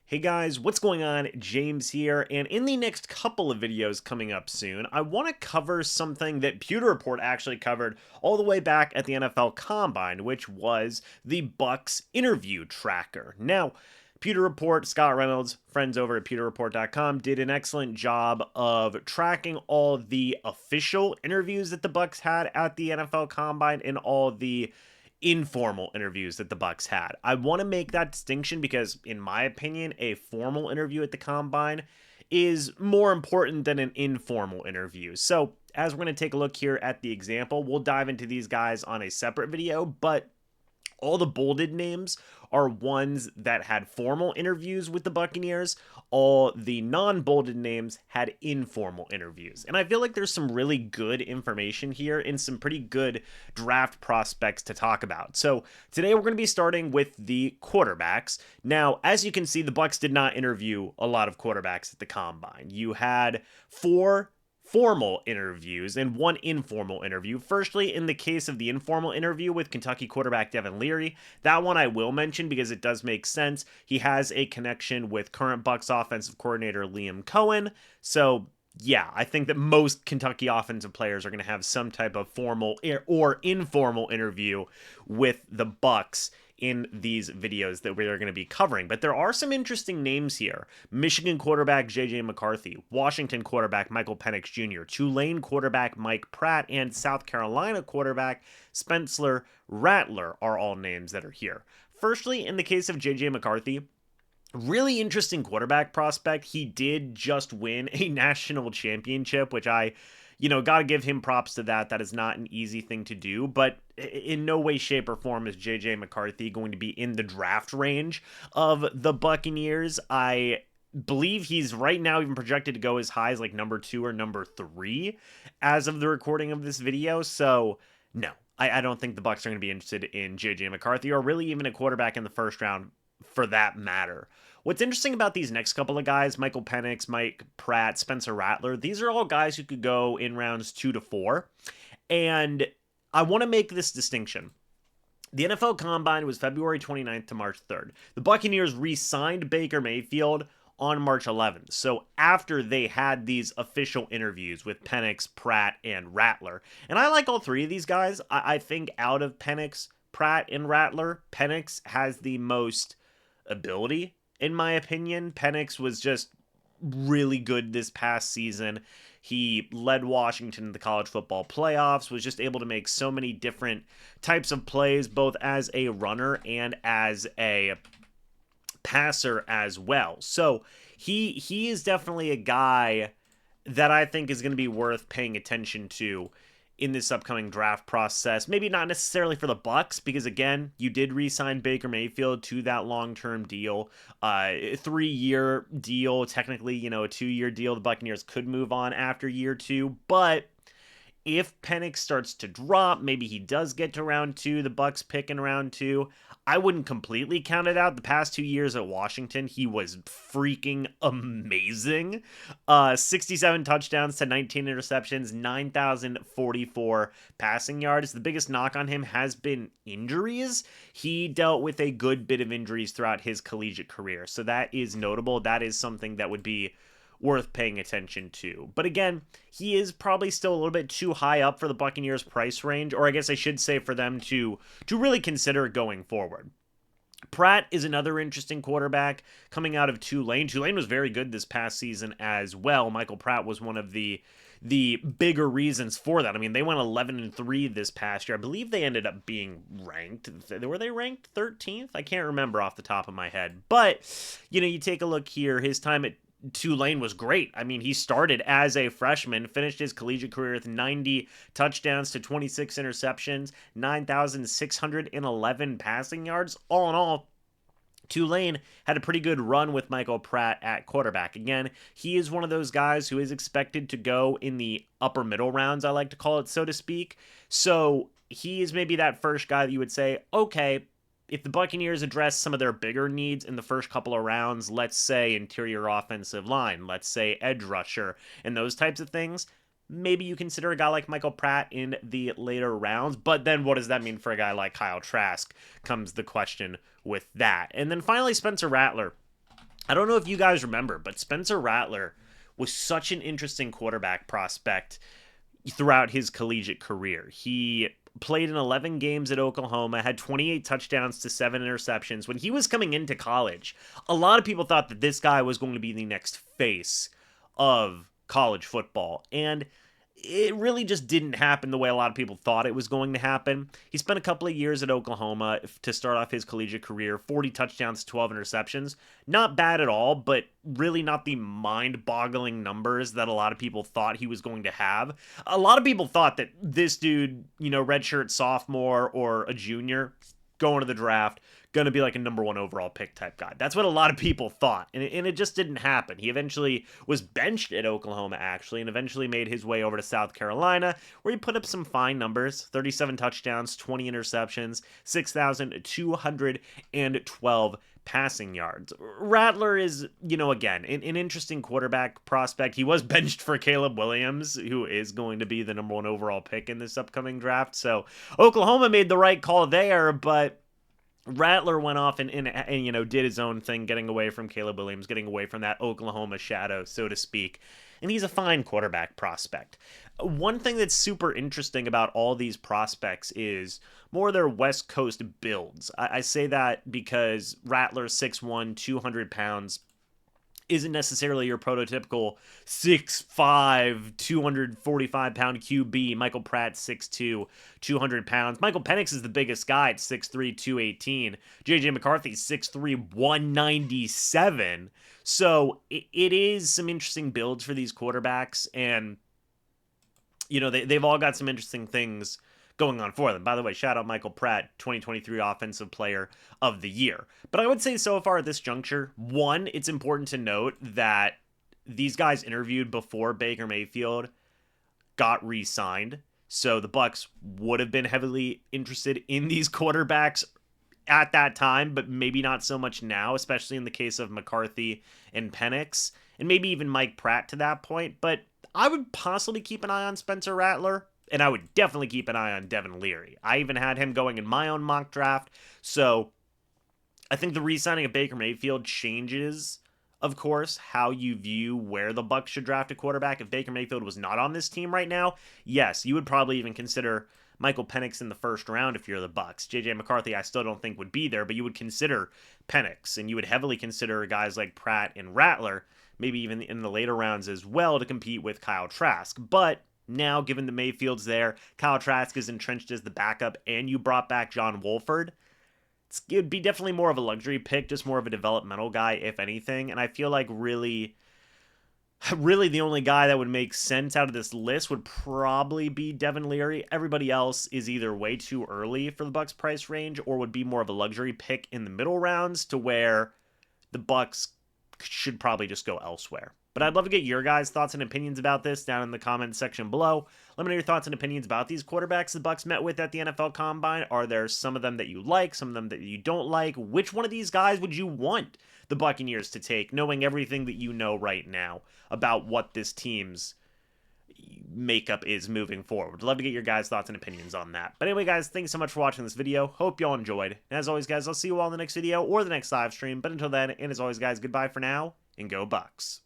Hey guys, what's going on? James here, and in the next couple of videos coming up soon, I want to cover something that Pewter Report actually covered all the way back at the NFL Combine, which was the Bucs interview tracker. Now, Pewter Report, Scott Reynolds, friends over at pewterreport.com, did an excellent job of tracking all the official interviews that the Bucs had at the NFL Combine and all the informal interviews that the Bucs had. I want to make that distinction because in my opinion, a formal interview at the Combine is more important than an informal interview. So, as we're going to take a look here at the example, we'll dive into these guys on a separate video, but all the bolded names are ones that had formal interviews with the Buccaneers. All the non-bolded names had informal interviews. And I feel like there's some really good information here and some pretty good draft prospects to talk about. So today we're going to be starting with the quarterbacks. Now, as you can see, the Bucs did not interview a lot of quarterbacks at the Combine. You had 4 formal interviews and 1 informal interview. Firstly, in the case of the informal interview with Kentucky quarterback Devin Leary, that one I will mention because it does make sense. He has a connection with current Bucs offensive coordinator Liam Cohen. So yeah, I think that most Kentucky offensive players are going to have some type of formal or informal interview with the Bucs in these videos that we're going to be covering. But there are some interesting names here. Michigan quarterback J.J. McCarthy, Washington quarterback Michael Penix Jr., Tulane quarterback Mike Pratt, and South Carolina quarterback Spencer Rattler are all names that are here. Firstly, in the case of J.J. McCarthy, really interesting quarterback prospect. He did just win a national championship, which I got to give him props to that. That is not an easy thing to do, but in no way, shape, or form is J.J. McCarthy going to be in the draft range of the Buccaneers. I believe he's right now even projected to go as high as like number 2 or number 3 as of the recording of this video. So, no, I don't think the Bucs are going to be interested in J.J. McCarthy or really even a quarterback in the first round for that matter. What's interesting about these next couple of guys, Michael Penix, Mike Pratt, Spencer Rattler, these are all guys who could go in rounds 2 to 4. And I want to make this distinction. The NFL Combine was February 29th to March 3rd. The Buccaneers re-signed Baker Mayfield on March 11th. So after they had these official interviews with Penix, Pratt, and Rattler. And I like all 3 of these guys. I think out of Penix, Pratt, and Rattler, Penix has the most ability, in my opinion. Penix was just really good this past season. He led Washington in the college football playoffs, was just able to make so many different types of plays, both as a runner and as a passer as well. So he is definitely a guy that I think is going to be worth paying attention to in this upcoming draft process. Maybe not necessarily for the Bucs, because again, you did re-sign Baker Mayfield to that long-term deal, 3-year deal, technically, a 2-year deal. The Buccaneers could move on after year 2, but if Penix starts to drop, maybe he does get to round 2, the Bucs pick in round 2. I wouldn't completely count it out. The past 2 years at Washington, he was freaking amazing. 67 touchdowns to 19 interceptions, 9,044 passing yards. The biggest knock on him has been injuries. He dealt with a good bit of injuries throughout his collegiate career, so that is notable. That is something that would be worth paying attention to. But again, he is probably still a little bit too high up for the Buccaneers price range, or I guess I should say for them to really consider going forward. Pratt is another interesting quarterback coming out of Tulane. Tulane was very good this past season as well. Michael Pratt was one of the bigger reasons for that. I mean, they went 11-3 this past year. I believe they ended up being ranked. Were they ranked 13th? I can't remember off the top of my head. But, you take a look here. His time at Tulane was great. I mean, he started as a freshman, finished his collegiate career with 90 touchdowns to 26 interceptions, 9,611 passing yards. All in all, Tulane had a pretty good run with Michael Pratt at quarterback. Again, he is one of those guys who is expected to go in the upper middle rounds, I like to call it, so to speak. So he is maybe that first guy that you would say, okay, if the Buccaneers address some of their bigger needs in the first couple of rounds, let's say interior offensive line, let's say edge rusher, and those types of things, maybe you consider a guy like Michael Pratt in the later rounds. But then what does that mean for a guy like Kyle Trask, comes the question with that. And then finally, Spencer Rattler. I don't know if you guys remember, but Spencer Rattler was such an interesting quarterback prospect throughout his collegiate career. He played in 11 games at Oklahoma, had 28 touchdowns to 7 interceptions. When he was coming into college, a lot of people thought that this guy was going to be the next face of college football. And it really just didn't happen the way a lot of people thought it was going to happen. He spent a couple of years at Oklahoma to start off his collegiate career, 40 touchdowns, 12 interceptions. Not bad at all, but really not the mind-boggling numbers that a lot of people thought he was going to have. A lot of people thought that this dude, redshirt sophomore or a junior going to the draft, going to be like a number 1 overall pick type guy. That's what a lot of people thought, and it just didn't happen. He eventually was benched at Oklahoma, actually, and eventually made his way over to South Carolina, where he put up some fine numbers, 37 touchdowns, 20 interceptions, 6,212 passing yards. Rattler is, again, an interesting quarterback prospect. He was benched for Caleb Williams, who is going to be the number 1 overall pick in this upcoming draft. So Oklahoma made the right call there, but Rattler went off and did his own thing, getting away from Caleb Williams, getting away from that Oklahoma shadow, so to speak. And he's a fine quarterback prospect. One thing that's super interesting about all these prospects is more their West Coast builds. I say that because Rattler's 6'1", 200 pounds, isn't necessarily your prototypical 6'5", 245-pound QB. Michael Pratt, 6'2", 200 pounds. Michael Penix is the biggest guy at 6'3", 218. J.J. McCarthy, 6'3", 197. So it is some interesting builds for these quarterbacks, and they've all got some interesting things going on for them. By the way, shout out Michael Pratt, 2023 Offensive Player of the Year. But I would say so far at this juncture, one, it's important to note that these guys interviewed before Baker Mayfield got re-signed. So the Bucs would have been heavily interested in these quarterbacks at that time, but maybe not so much now, especially in the case of McCarthy and Penix, and maybe even Mike Pratt to that point. But I would possibly keep an eye on Spencer Rattler, and I would definitely keep an eye on Devin Leary. I even had him going in my own mock draft. So I think the re-signing of Baker Mayfield changes, of course, how you view where the Bucs should draft a quarterback. If Baker Mayfield was not on this team right now, yes, you would probably even consider Michael Penix in the first round if you're the Bucs. J.J. McCarthy, I still don't think would be there, but you would consider Penix, and you would heavily consider guys like Pratt and Rattler, maybe even in the later rounds as well, to compete with Kyle Trask. But now, given the Mayfield's there, Kyle Trask is entrenched as the backup, and you brought back John Wolford, it would be definitely more of a luxury pick, just more of a developmental guy, if anything. And I feel like really the only guy that would make sense out of this list would probably be Devin Leary. Everybody else is either way too early for the Bucs price range, or would be more of a luxury pick in the middle rounds, to where the Bucs should probably just go elsewhere. But I'd love to get your guys' thoughts and opinions about this down in the comments section below. Let me know your thoughts and opinions about these quarterbacks the Bucs met with at the NFL Combine. Are there some of them that you like, some of them that you don't like? Which one of these guys would you want the Buccaneers to take, knowing everything that you know right now about what this team's makeup is moving forward? Love to get your guys' thoughts and opinions on that. But anyway, guys, thanks so much for watching this video. Hope y'all enjoyed. And as always, guys, I'll see you all in the next video or the next live stream. But until then, and as always, guys, goodbye for now, and go Bucs.